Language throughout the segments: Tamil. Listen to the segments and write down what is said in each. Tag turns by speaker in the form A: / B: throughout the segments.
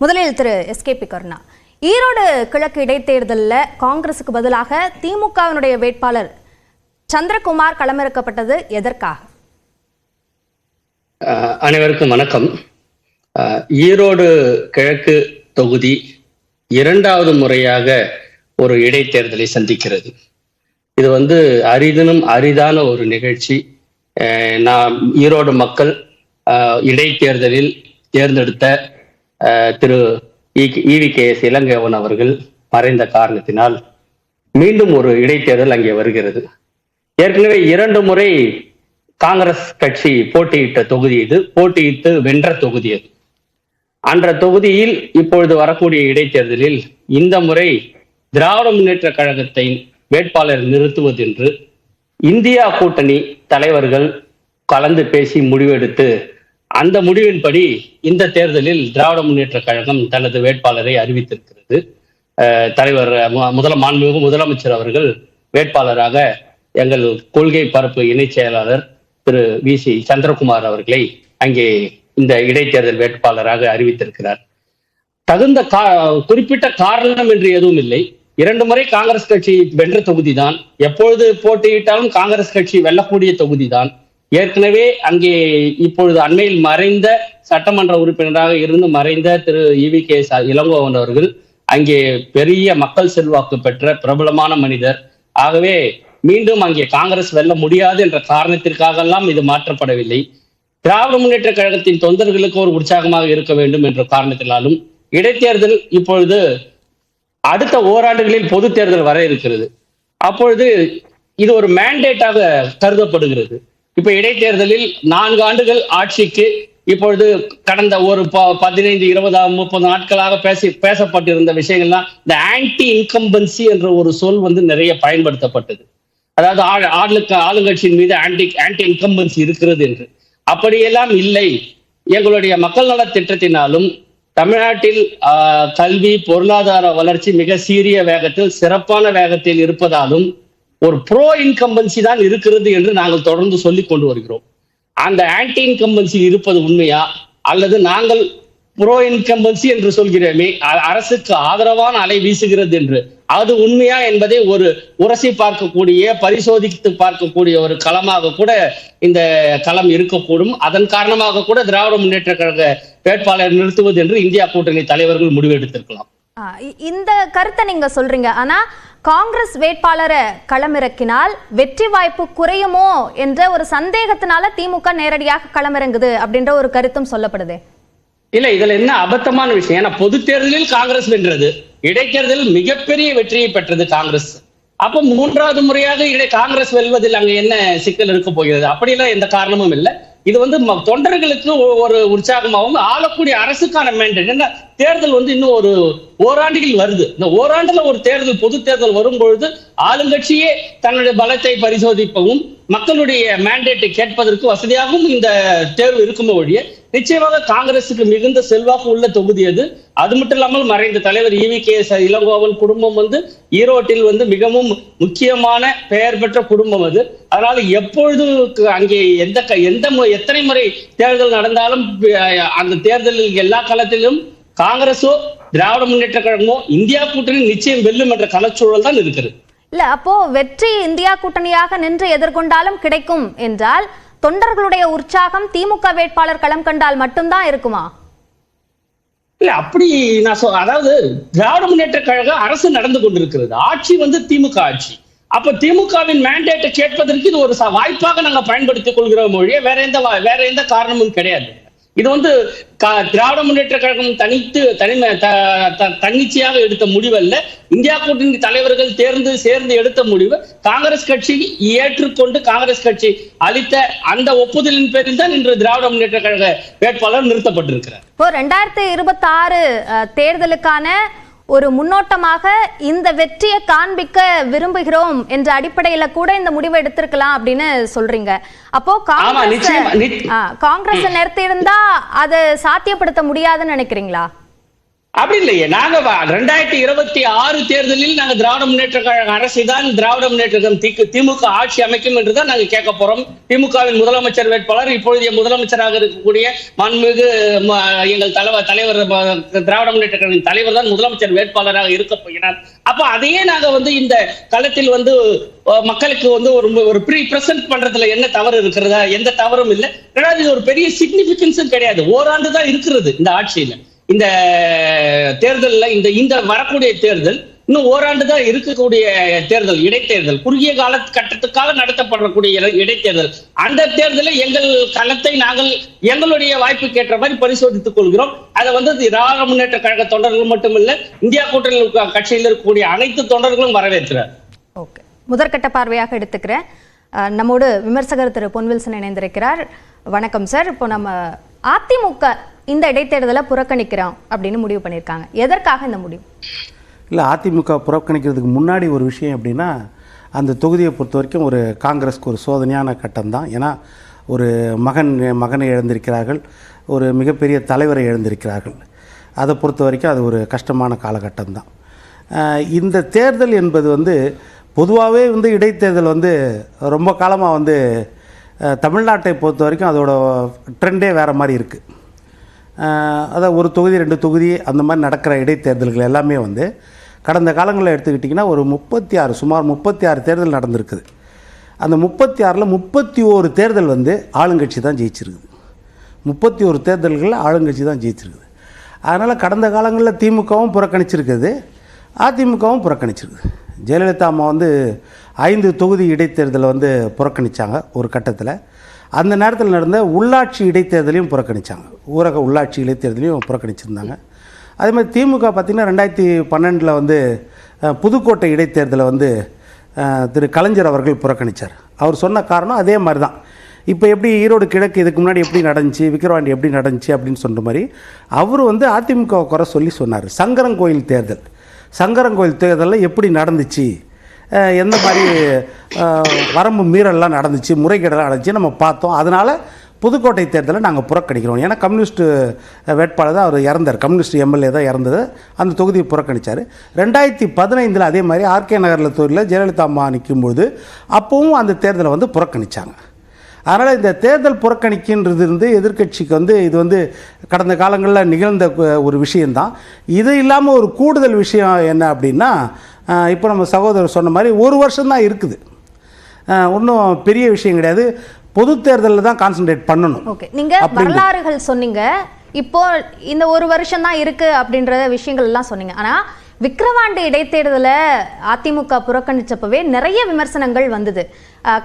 A: முதலில் திரு எஸ்கேபி கருணா, ஈரோடு கிழக்கு இடைத்தேர்தலில் காங்கிரசுக்கு பதிலாக திமுகவினுடைய வேட்பாளர் சந்திரகுமார் களமிறக்கப்பட்டது எதற்காக?
B: அனைவருக்கும் வணக்கம். ஈரோடு கிழக்கு தொகுதி இரண்டாவது முறையாக ஒரு இடைத்தேர்தலை சந்திக்கிறது. இது அரிதினும் அரிதான ஒரு நிகழ்ச்சி. நான் ஈரோடு மக்கள் இடைத்தேர்தலில் தேர்ந்தெடுத்த திரு EVKS இளங்கோவன் அவர்கள் மறைந்த காரணத்தினால் மீண்டும் ஒரு இடைத்தேர்தல் அங்கே வருகிறது. ஏற்கனவே 2 முறை காங்கிரஸ் கட்சி போட்டியிட்ட தொகுதி இது, போட்டியிட்டு வென்ற தொகுதி அது. அன்ற தொகுதியில் இப்பொழுது வரக்கூடிய இடைத்தேர்தலில் இந்த முறை திராவிட முன்னேற்ற கழகத்தை வேட்பாளர் நிறுத்துவது என்று இந்தியா கூட்டணி தலைவர்கள் கலந்து பேசி முடிவெடுத்து அந்த முடிவின்படி இந்த தேர்தலில் திராவிட முன்னேற்ற கழகம் தனது வேட்பாளரை அறிவித்திருக்கிறது. தலைவர் மாண்புமிகு முதலமைச்சர் அவர்கள் வேட்பாளராக எங்கள் கொள்கை பரப்பு இணைச் செயலாளர் திரு VC சந்திரகுமார் அவர்களை அங்கே இந்த இடைத்தேர்தல் வேட்பாளராக அறிவித்திருக்கிறார். தகுந்த குறிப்பிட்ட காரணம் என்று எதுவும் இல்லை. 2 முறை காங்கிரஸ் கட்சி வென்ற தொகுதிதான். எப்பொழுது போட்டியிட்டாலும் காங்கிரஸ் கட்சி வெல்லக்கூடிய தொகுதிதான். ஏற்கனவே அங்கே இப்பொழுது அண்மையில் மறைந்த சட்டமன்ற உறுப்பினராக இருந்து மறைந்த திரு EVKS இளங்கோவன் அவர்கள் அங்கே பெரிய மக்கள் செல்வாக்கு பெற்ற பிரபலமான மனிதர். ஆகவே மீண்டும் அங்கே காங்கிரஸ் வெல்ல முடியாது என்ற காரணத்திற்காக எல்லாம் இது மாற்றப்படவில்லை. திராவிட முன்னேற்ற கழகத்தின் தொண்டர்களுக்கு ஒரு உற்சாகமாக இருக்க வேண்டும் என்ற காரணத்தினாலும் இடைத்தேர்தல் இப்பொழுது அடுத்த ஓராண்டுகளில் பொது தேர்தல் வர இருக்கிறது. அப்பொழுது இது ஒரு மேண்டேட்டாக கருதப்படுகிறது. இப்ப இடைத்தேர்தலில் 4 ஆண்டுகள் ஆட்சிக்கு இப்பொழுது கடந்த ஒரு 15, 20, 30 நாட்களாக பேசப்பட்டிருந்த விஷயங்கள்லாம் இந்த ஆன்டி இன்கம்பன்சி என்ற ஒரு சொல் நிறைய பயன்படுத்தப்பட்டது. அதாவது ஆளுங்கட்சியின் மீது ஆன்டி இன்கம்பன்சி இருக்கிறது என்று. அப்படியெல்லாம் இல்லை. எங்களுடைய மக்கள் நல திட்டத்தினாலும் தமிழ்நாட்டில் கல்வி பொருளாதார வளர்ச்சி மிக சீரிய வேகத்தில் சிறப்பான வேகத்தில் இருப்பதாலும் ஒரு ப்ரோ இன்கம்பன்சி தான் இருக்கிறது என்று நாங்கள் தொடர்ந்து சொல்லிக் கொண்டு வருகிறோம். அந்த ஆன்டி இன்கம்பன்சி இருப்பது உண்மையா அல்லது நாங்கள் ப்ரோ இன்கம்பன்சி என்று சொல்கிறோமே அரசுக்கு ஆதரவான அலை வீசுகிறது என்று அது உண்மையா என்பதை ஒரு உரசி பார்க்கக்கூடிய பரிசோதித்து பார்க்கக்கூடிய ஒரு களமாக கூட இந்த களம் இருக்கக்கூடும். அதன் காரணமாக கூட திராவிட முன்னேற்ற கழக வேட்பாளர் நிறுத்துவது என்று இந்தியா கூட்டணி தலைவர்கள் முடிவெடுத்திருக்கலாம்.
A: இந்த கருத்தை நீங்க சொல்றீங்க. ஆனா காங்கிரஸ் வேட்பாளரை களமிறக்கினால் வெற்றி வாய்ப்பு குறையுமோ என்ற ஒரு சந்தேகத்தினால திமுக நேரடியாக களமிறங்குது அப்படின்ற ஒரு கருத்தும் சொல்லப்படுது.
B: இல்ல, இதுல என்ன அபத்தமான விஷயம், ஏன்னா பொது தேர்தலில் காங்கிரஸ் வென்றது, இடைத்தேர்தலில் மிகப்பெரிய வெற்றியை பெற்றது காங்கிரஸ். அப்ப 3வது முறையாக காங்கிரஸ் வெல்வதில் அங்க என்ன சிக்கல் இருக்க போகிறது? அப்படியெல்லாம் எந்த காரணமும் இல்லை. இது தொண்டர்களுக்கு ஒரு உற்சாகமாகவும் ஆளக்கூடிய அரசுக்கான மேண்டேட். என்ன தேர்தல் இன்னும் ஒரு ஓராண்டுகள் வருது. இந்த ஓராண்டுல ஒரு தேர்தல் பொது தேர்தல் வரும்பொழுது ஆளுங்கட்சியே தன்னுடைய பலத்தை பரிசோதிப்பவும் மக்களுடைய மேண்டேட்டை கேட்பதற்கு வசதியாகவும் இந்த தேர்வு இருக்குமோ ஒழிய நிச்சயமாக காங்கிரசுக்கு மிகுந்த செல்வாக்கு உள்ள தொகுதி அது. அது மட்டும் இல்லாமல் மறைந்த தலைவர் EVKS இளங்கோவன் குடும்பம் ஈரோட்டில் மிகவும் முக்கியமான பெயர் பெற்ற குடும்பம் அது. அதனால எப்பொழுது அங்கே எத்தனை முறை தேர்தல் நடந்தாலும் அந்த தேர்தலில் எல்லா களத்திலும் காங்கிரஸோ திராவிட முன்னேற்ற கழகமோ இந்தியா கூட்டணி நிச்சயம் வெல்லும் என்ற களச்சூழல் தான் இருக்கிறது.
A: இல்ல, அப்போ வெற்றி இந்தியா கூட்டணியாக நின்று எதிர்கொண்டாலும் கிடைக்கும் என்றால் தொண்டர்களுடைய உற்சாகம் திமுக வேட்பாளர் களம் கண்டால் மட்டும்தான் இருக்குமா?
B: இல்ல, அப்படி நான் அதாவது திராவிட முன்னேற்ற கழக அரசு நடந்து கொண்டிருக்கிறது. ஆட்சி திமுக ஆட்சி. அப்ப திமுகவின் மேண்டேட்டை கேட்பதற்கு இது ஒரு வாய்ப்பாக நாங்க பயன்படுத்திக் கொள்கிறோம் மொழியே வேற எந்த காரணமும் கிடையாது. இது திராவிட முன்னேற்ற கழகம் தன்னிச்சையாக எடுத்த முடிவு அல்ல. இந்தியா கூட்டணி தலைவர்கள் சேர்ந்து எடுத்த முடிவு. காங்கிரஸ் கட்சி ஏற்றுக்கொண்டு காங்கிரஸ் கட்சி அளித்த அந்த ஒப்புதலின் பேரில் தான் இன்று திராவிட முன்னேற்ற கழக வேட்பாளர் நிறுத்தப்பட்டிருக்கிறார்.
A: இப்போ 2026 தேர்தலுக்கான ஒரு முன்னோட்டமாக இந்த வெற்றியை காண்பிக்க விரும்புகிறோம் என்ற அடிப்படையில கூட இந்த முடிவை எடுத்திருக்கலாம் அப்படின்னு சொல்றீங்க. அப்போ காங்கிரஸ் நிறுத்தி இருந்தா அதை சாத்தியப்படுத்த முடியாதுன்னு நினைக்கிறீங்களா?
B: அப்படி இல்லையே. நாங்க 2026 தேர்தலில் நாங்க திராவிட முன்னேற்ற கழக அரசை தான் திராவிட முன்னேற்ற கழகம் திமுக ஆட்சி அமைக்கும் என்றுதான் நாங்க கேட்க போறோம். திமுகவின் முதலமைச்சர் வேட்பாளர் இப்பொழுதைய முதலமைச்சராக இருக்கக்கூடிய மாண்புமிகு எங்கள் தலைவர் திராவிட முன்னேற்ற கழக தலைவர் தான் முதலமைச்சர் வேட்பாளராக இருக்க போகிறார். அப்ப அதையே நாங்க இந்த களத்தில் மக்களுக்கு ஒரு ப்ரீ பிரசன்ட் பண்றதுல என்ன தவறு இருக்கிறதா? எந்த தவறும் இல்லை. இது ஒரு பெரிய சிக்னிபிகன்ஸும் கிடையாது. ஓராண்டு தான் இருக்கிறது இந்த ஆட்சியில. இந்த தேர்தலில் இந்த வரக்கூடிய தேர்தல் இன்னும் ஓராண்டு தான் இருக்கக்கூடிய தேர்தல், இடைத்தேர்தல், குறுகிய கால கட்டத்துக்காக நடத்தப்படக்கூடிய இடைத்தேர்தல். அந்த தேர்தலில் எங்கள் களத்தை நாங்கள் எங்களுடைய வாய்ப்புக்கு ஏற்ற மாதிரி பரிசோதித்துக் கொள்கிறோம். அதை திராவிட முன்னேற்ற கழக தொண்டர்கள் மட்டுமில்ல, இந்தியா கூட்டணி கட்சியில் இருக்கக்கூடிய அனைத்து தொண்டர்களும் வரவேற்கிறார்.
A: ஓகே, முதற்கட்ட பார்வையாக எடுத்துக்கிறேன். நம்மோடு விமர்சகர் திரு பொன்வில்சன் இணைந்திருக்கிறார். வணக்கம் சார். இப்போ நம்ம அதிமுக இந்த இடைத்தேர்தலை புறக்கணிக்கிறோம் அப்படின்னு முடிவு பண்ணியிருக்காங்க. எதற்காக இந்த முடிவு?
C: இல்லை, அதிமுக புறக்கணிக்கிறதுக்கு முன்னாடி ஒரு விஷயம் எப்படின்னா, அந்த தொகுதியை பொறுத்த வரைக்கும் ஒரு காங்கிரஸ்க்கு ஒரு சோதனையான கட்டம் தான். ஏன்னா ஒரு மகனை இழந்திருக்கிறார்கள், ஒரு மிகப்பெரிய தலைவரை இழந்திருக்கிறார்கள். அதை பொறுத்த வரைக்கும் அது ஒரு கஷ்டமான காலகட்டம் தான். இந்த தேர்தல் என்பது பொதுவாகவே இடைத்தேர்தல் ரொம்ப காலமாக தமிழ்நாட்டை பொறுத்த வரைக்கும் அதோட ட்ரெண்டே வேறு மாதிரி இருக்குது. அதான் ஒரு தொகுதி 2 தொகுதி அந்த மாதிரி நடக்கிற இடைத்தேர்தல்கள் எல்லாமே கடந்த காலங்களில் எடுத்துக்கிட்டிங்கன்னா ஒரு சுமார் 36 தேர்தல் நடந்திருக்குது. அந்த 36ல் 31 தேர்தல் ஆளுங்கட்சி தான் ஜெயிச்சிருக்குது. 31 தேர்தல்களில் ஆளுங்கட்சி தான் ஜெயிச்சிருக்குது. அதனால் கடந்த காலங்களில் திமுகவும் புறக்கணிச்சிருக்குது, அதிமுகவும் புறக்கணிச்சிருக்குது. ஜெயலலிதா அம்மா 5 தொகுதி இடைத்தேர்தலை புறக்கணித்தாங்க ஒரு கட்டத்தில். அந்த நேரத்தில் நடந்த உள்ளாட்சி இடைத்தேர்தலையும் புறக்கணித்தாங்க, ஊரக உள்ளாட்சி இடைத்தேர்தலையும் புறக்கணிச்சிருந்தாங்க. அதே மாதிரி திமுக பார்த்திங்கன்னா 2012 புதுக்கோட்டை இடைத்தேர்தலை திரு கலைஞர் அவர்கள் புறக்கணித்தார். அவர் சொன்ன காரணம் அதே மாதிரி தான். இப்போ எப்படி ஈரோடு கிழக்கு இதுக்கு முன்னாடி எப்படி நடந்துச்சு, விக்கிரவாண்டி எப்படி நடந்துச்சு அப்படின்னு சொன்ன மாதிரி அவர் அதிமுக குறை சொல்லி சொன்னார். சங்கரங்கோயில் தேர்தலில் எப்படி நடந்துச்சு, எந்த மாதிரி வரம்பு மீறல்லாம் நடந்துச்சு, முறைகேடெல்லாம் நடந்துச்சு நம்ம பார்த்தோம். அதனால் புதுக்கோட்டை தேர்தலை நாங்கள் புறக்கணிக்கிறோம். ஏன்னா கம்யூனிஸ்ட் வேட்பாளர் தான் அவர் இறந்தார், கம்யூனிஸ்ட் எம்எல்ஏ தான் இறந்தது, அந்த தொகுதியை புறக்கணித்தார். 2015 அதே மாதிரி ஆர்கே நகரில் தொகுதியில் ஜெயலலிதா அம்மா நிற்கும்போது அப்பவும் அந்த தேர்தலை புறக்கணித்தாங்க. அதனால் இந்த தேர்தல் புறக்கணிக்கின்றது எதிர்க்கட்சிக்கு இது கடந்த காலங்களில் நிகழ்ந்த ஒரு விஷயந்தான். இது இல்லாமல் ஒரு கூடுதல் விஷயம் என்ன அப்படின்னா, இப்போ நம்ம சகோதரர் சொன்ன மாதிரி ஒரு வருஷம்தான் இருக்குது, ஒன்றும் பெரிய விஷயம் கிடையாது. பொது தேர்தலில் தான் கான்சென்ட்ரேட் பண்ணணும்.
A: ஓகே, நீங்கள் வரலாறுகள் சொன்னீங்க, இப்போ இந்த ஒரு வருஷம் தான் இருக்கு அப்படின்ற விஷயங்கள் எல்லாம் சொன்னீங்க. ஆனால் விக்கிரவாண்டி இடைத்தேர்தலை அதிமுக புறக்கணிச்சப்பவே நிறைய விமர்சனங்கள் வந்தது.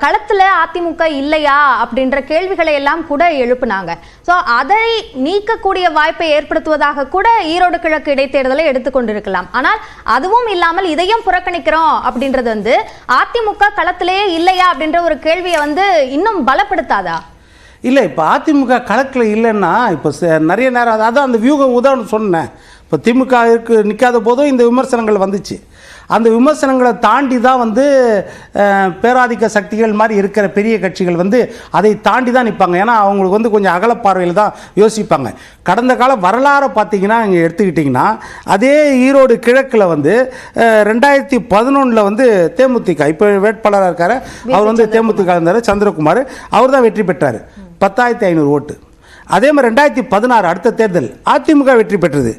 A: களத்துல அதிமுக இல்லையா அப்படின்ற கேள்விகளை எல்லாம் கூட எழுப்புனாங்க. ஸோ அதை நீக்கக்கூடிய வாய்ப்பை ஏற்படுத்துவதாக கூட ஈரோடு கிழக்கு இடைத்தேர்தலை எடுத்துக்கொண்டிருக்கலாம். ஆனால் அதுவும் இல்லாமல் இதையும் புறக்கணிக்கிறோம் அப்படின்றது அதிமுக களத்திலேயே இல்லையா அப்படின்ற ஒரு கேள்வியை இன்னும் பலப்படுத்தாதா?
C: இல்லை, இப்போ அதிமுக களத்தில் இல்லைன்னா இப்போ நிறைய நேரம் அதான் அந்த வியூகம் உதாரணம் சொன்னேன். இப்போ திமுக நிற்காத போதும் இந்த விமர்சனங்கள் வந்துச்சு. அந்த விமர்சனங்களை தாண்டி தான் பேராதிக்க சக்திகள் மாதிரி இருக்கிற பெரிய கட்சிகள் அதை தாண்டி தான் நிற்பாங்க. ஏன்னா அவங்களுக்கு கொஞ்சம் அகலப்பார்வையில் தான் யோசிப்பாங்க. கடந்த கால வரலாறை பார்த்தீங்கன்னா இங்கே எடுத்துக்கிட்டிங்கன்னா, அதே ஈரோடு கிழக்கில் 2011 தேமுதிக இப்போ வேட்பாளராக இருக்கார், அவர் தேமுதிக இருந்தார், சந்திரகுமார், அவர் தான் வெற்றி பெற்றார், 10,500 ஓட்டு. அதே மாதிரி 2016 அடுத்த தேர்தல் அதிமுக வெற்றி பெற்றது,